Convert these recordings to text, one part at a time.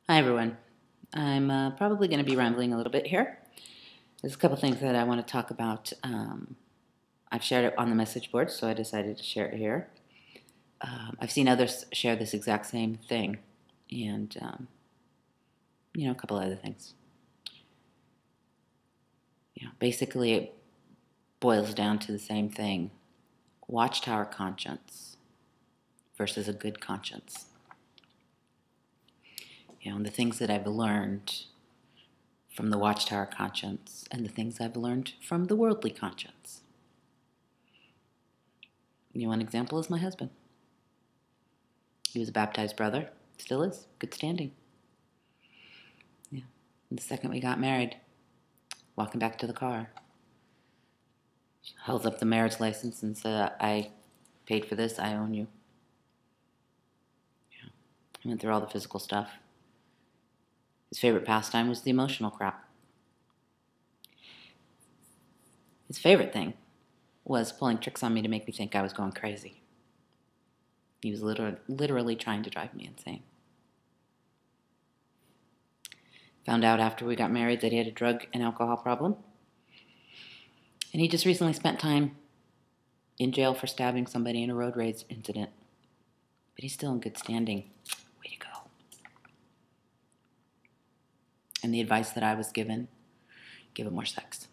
Hi everyone. I'm probably going to be rambling a little bit here. There's a couple things that I want to talk about. I've shared it on the message board, so I decided to share it here. I've seen others share this exact same thing, and a couple other things. Basically, it boils down to the same thing: Watchtower conscience versus a good conscience. And the things that I've learned from the Watchtower conscience and the things I've learned from the worldly conscience. One example is my husband. He was a baptized brother, still is, good standing. And the second we got married, walking back to the car, held up the marriage license and said, I paid for this, I own you. I went through all the physical stuff. His favorite pastime was the emotional crap. His favorite thing was pulling tricks on me to make me think I was going crazy. He was literally trying to drive me insane. Found out after we got married that he had a drug and alcohol problem. And he just recently spent time in jail for stabbing somebody in a road rage incident. But he's still in good standing. Way to go. And the advice that I was given, give him more sex.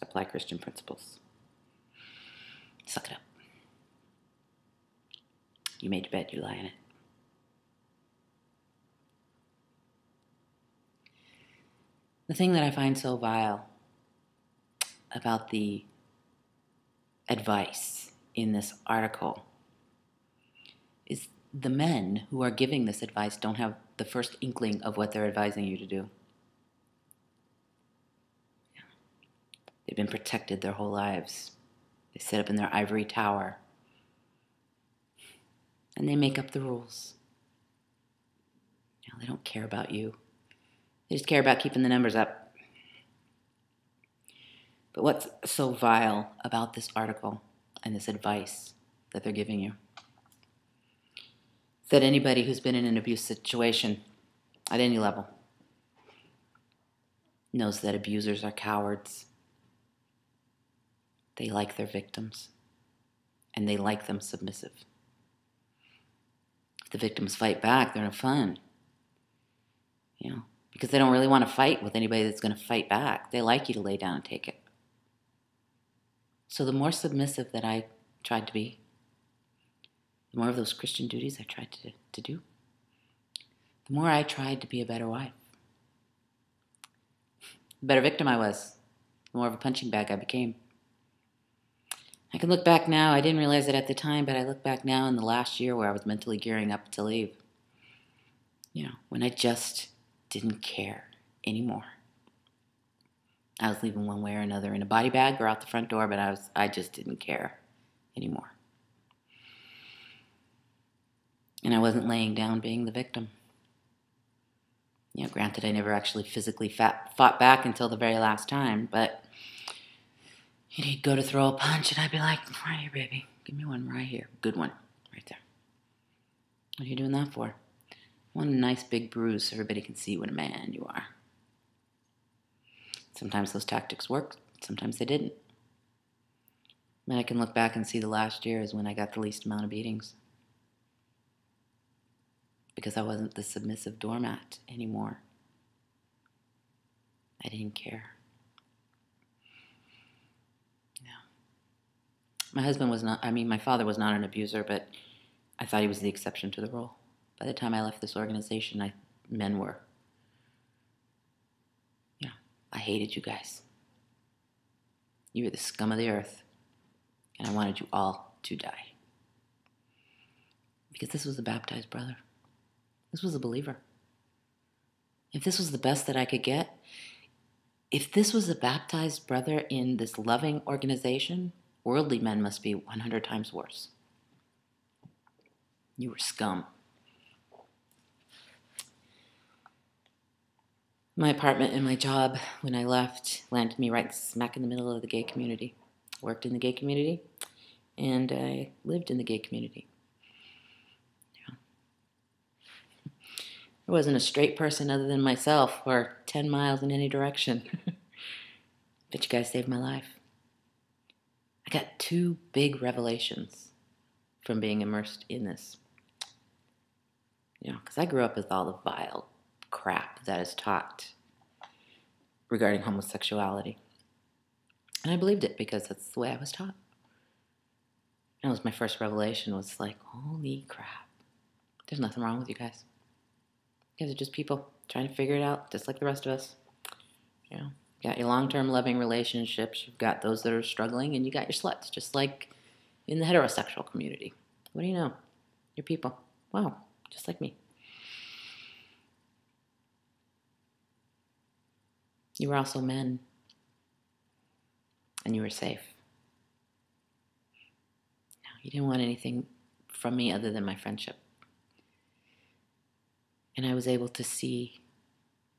Apply Christian principles. Suck it up. You made your bed, you lie in it. The thing that I find so vile about the advice in this article is the men who are giving this advice don't have the first inkling of what they're advising you to do. They've been protected their whole lives. They sit up in their ivory tower and they make up the rules. They don't care about you. They just care about keeping the numbers up. But what's so vile about this article and this advice that they're giving you? That anybody who's been in an abuse situation at any level knows that abusers are cowards. They like their victims, and they like them submissive. If the victims fight back, they're no fun. Because they don't really want to fight with anybody that's going to fight back. They like you to lay down and take it. So the more submissive that I tried to be, the more of those Christian duties I tried to do, the more I tried to be a better wife. The better victim I was, the more of a punching bag I became. I can look back now. I didn't realize it at the time, but I look back now in the last year where I was mentally gearing up to leave. When I just didn't care anymore. I was leaving one way or another in a body bag or out the front door, but I just didn't care anymore. And I wasn't laying down being the victim. Granted, I never actually physically fought back until the very last time, but he'd go to throw a punch, and I'd be like, right here, baby. Give me one right here. Good one. Right there. What are you doing that for? One nice big bruise so everybody can see what a man you are. Sometimes those tactics worked. Sometimes they didn't. But I can look back and see the last year is when I got the least amount of beatings. Because I wasn't the submissive doormat anymore. I didn't care. My father was not an abuser, but I thought he was the exception to the rule. By the time I left this organization, men were. I hated you guys. You were the scum of the earth, and I wanted you all to die. Because this was a baptized brother. This was a believer. If this was the best that I could get, if this was a baptized brother in this loving organization, worldly men must be 100 times worse. You were scum. My apartment and my job, when I left, landed me right smack in the middle of the gay community. Worked in the gay community, and I lived in the gay community. There wasn't a straight person other than myself for 10 miles in any direction. But you guys saved my life. I got 2 big revelations from being immersed in this. Because I grew up with all the vile crap that is taught regarding homosexuality. And I believed it because that's the way I was taught. That was my first revelation, was like, holy crap. There's nothing wrong with you guys. You guys are just people trying to figure it out, just like the rest of us. You got your long-term loving relationships, you've got those that are struggling, and you got your sluts, just like in the heterosexual community. What do you know? You're people. Wow, just like me. You were also men, and you were safe. You didn't want anything from me other than my friendship. And I was able to see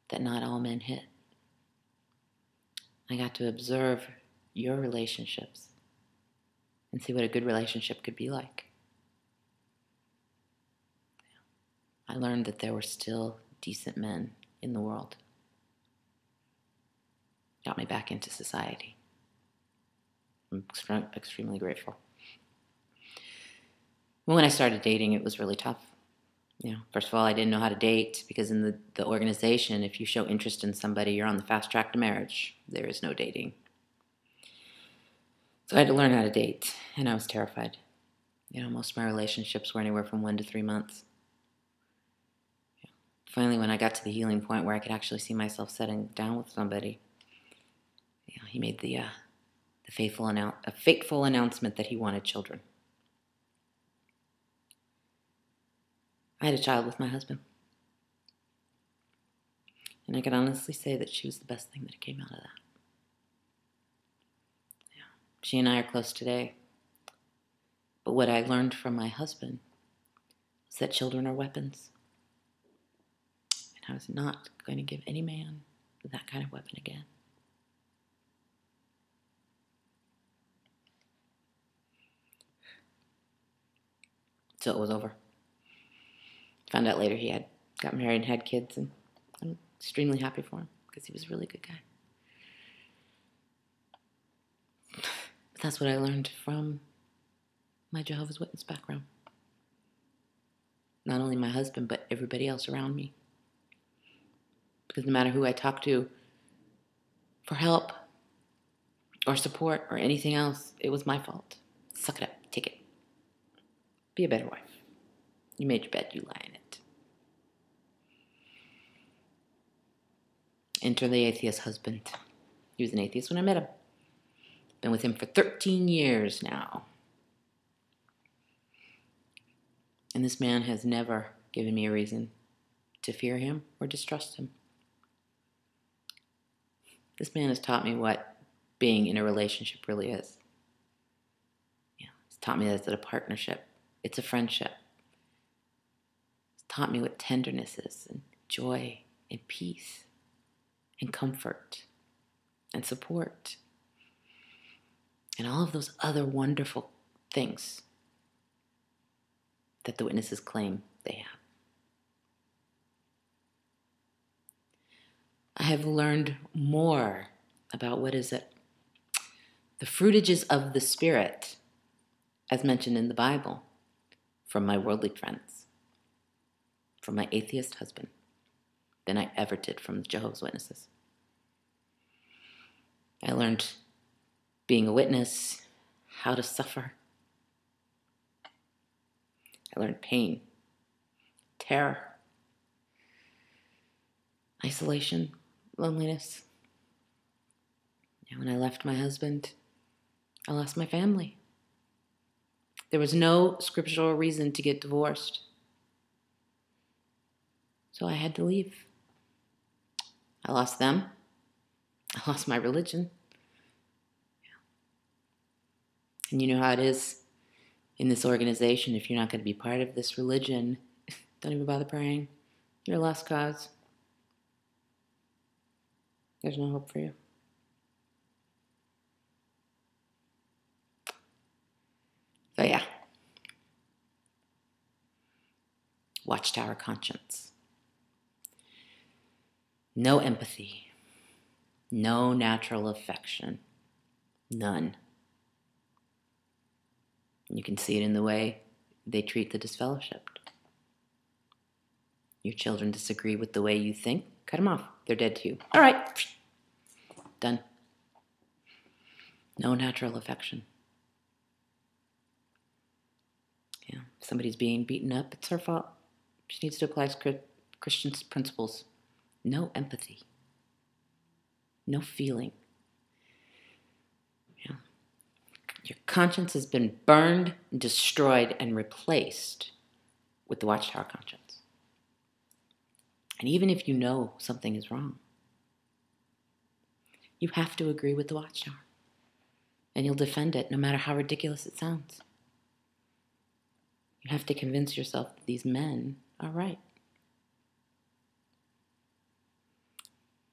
that not all men hit. I got to observe your relationships and see what a good relationship could be like. I learned that there were still decent men in the world. Got me back into society. I'm extremely grateful. When I started dating, it was really tough. First of all, I didn't know how to date because in the organization, if you show interest in somebody, you're on the fast track to marriage. There is no dating. So I had to learn how to date, and I was terrified. Most of my relationships were anywhere from 1 to 3 months. Finally, when I got to the healing point where I could actually see myself settling down with somebody, he made the fateful announcement that he wanted children. I had a child with my husband. And I can honestly say that she was the best thing that came out of that. She and I are close today. But what I learned from my husband is that children are weapons. And I was not going to give any man that kind of weapon again. So it was over. Found out later he got married and had kids, and I'm extremely happy for him because he was a really good guy. But that's what I learned from my Jehovah's Witness background. Not only my husband, but everybody else around me. Because no matter who I talked to for help or support or anything else, it was my fault. Suck it up. Take it. Be a better wife. You made your bed, you lie in it. Enter the atheist husband. He was an atheist when I met him. Been with him for 13 years now. And this man has never given me a reason to fear him or distrust him. This man has taught me what being in a relationship really is. He's taught me that it's a partnership. It's a friendship. He's taught me what tenderness is, and joy, and peace, and comfort, and support, and all of those other wonderful things that the witnesses claim they have. I have learned more about what is it? The fruitages of the Spirit, as mentioned in the Bible, from my worldly friends, from my atheist husband, than I ever did from the Jehovah's Witnesses. I learned being a witness, how to suffer. I learned pain, terror, isolation, loneliness. And when I left my husband, I lost my family. There was no scriptural reason to get divorced. So I had to leave. I lost them. I lost my religion. And you know how it is in this organization. If you're not going to be part of this religion, don't even bother praying. You're a lost cause. There's no hope for you. So yeah. Watchtower conscience. No empathy. No natural affection. None. You can see it in the way they treat the disfellowshipped. Your children disagree with the way you think, cut them off. They're dead to you. All right. Done. No natural affection. Yeah. If somebody's being beaten up, it's her fault. She needs to apply Christian principles. No empathy. No feeling. Yeah. Your conscience has been burned, destroyed, and replaced with the Watchtower conscience. And even if you know something is wrong, you have to agree with the Watchtower. And you'll defend it no matter how ridiculous it sounds. You have to convince yourself that these men are right.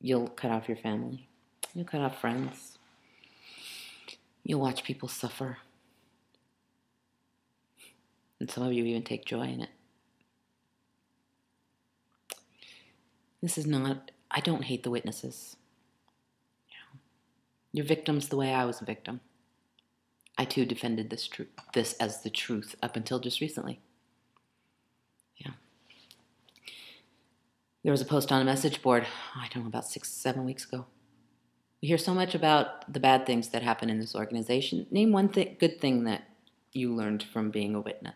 You'll cut off your family. You'll cut off friends. You'll watch people suffer. And some of you even take joy in it. This is not, I don't hate the witnesses. You're victims the way I was a victim. I too defended this as the truth up until just recently. Yeah. There was a post on a message board, I don't know, about 6-7 weeks ago. We hear so much about the bad things that happen in this organization. Name one good thing that you learned from being a witness.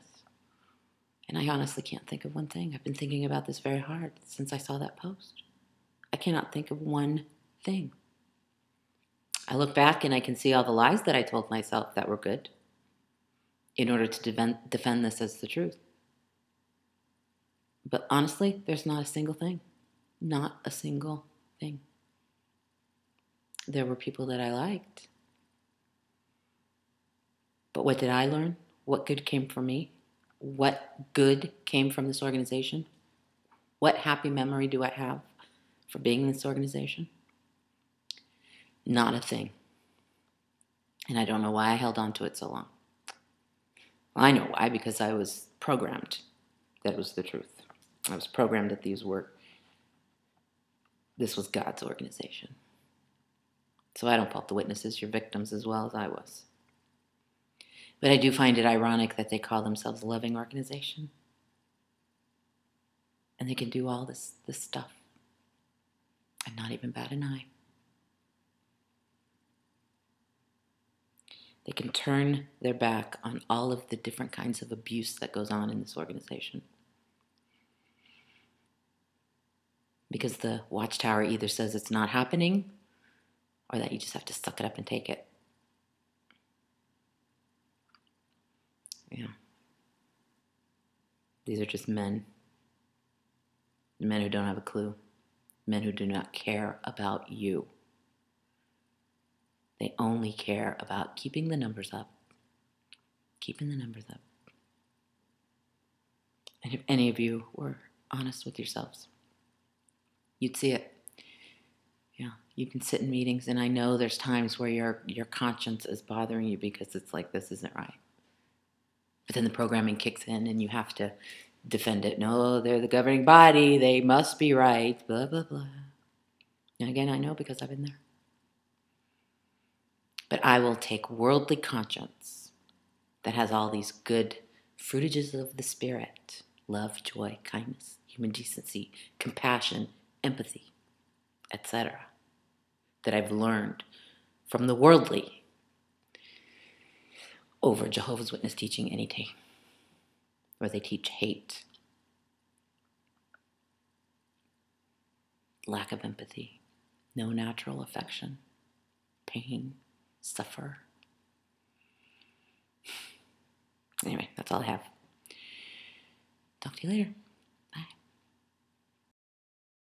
And I honestly can't think of one thing. I've been thinking about this very hard since I saw that post. I cannot think of one thing. I look back and I can see all the lies that I told myself that were good in order to defend this as the truth. But honestly, there's not a single thing. Not a single thing. There were people that I liked. But what did I learn? What good came from me? What good came from this organization? What happy memory do I have for being in this organization? Not a thing. And I don't know why I held on to it so long. Well, I know why, because I was programmed that it was the truth. I was programmed that this was God's organization. So I don't fault the witnesses, you're victims as well as I was. But I do find it ironic that they call themselves a loving organization. And they can do all this stuff and not even bat an eye. They can turn their back on all of the different kinds of abuse that goes on in this organization. Because the Watchtower either says it's not happening or that you just have to suck it up and take it. Yeah. These are just men. Men who don't have a clue. Men who do not care about you. They only care about keeping the numbers up. Keeping the numbers up. And if any of you were honest with yourselves, you'd see it. Yeah, you can sit in meetings, and I know there's times where your conscience is bothering you because it's like, this isn't right. But then the programming kicks in, and you have to defend it. No, they're the governing body. They must be right. Blah, blah, blah. And again, I know because I've been there. But I will take worldly conscience that has all these good fruitages of the Spirit. Love, joy, kindness, human decency, compassion, empathy, etc. that I've learned from the worldly over Jehovah's Witness teaching any day, where they teach hate, lack of empathy, no natural affection, pain, suffer. Anyway, that's all I have. Talk to you later.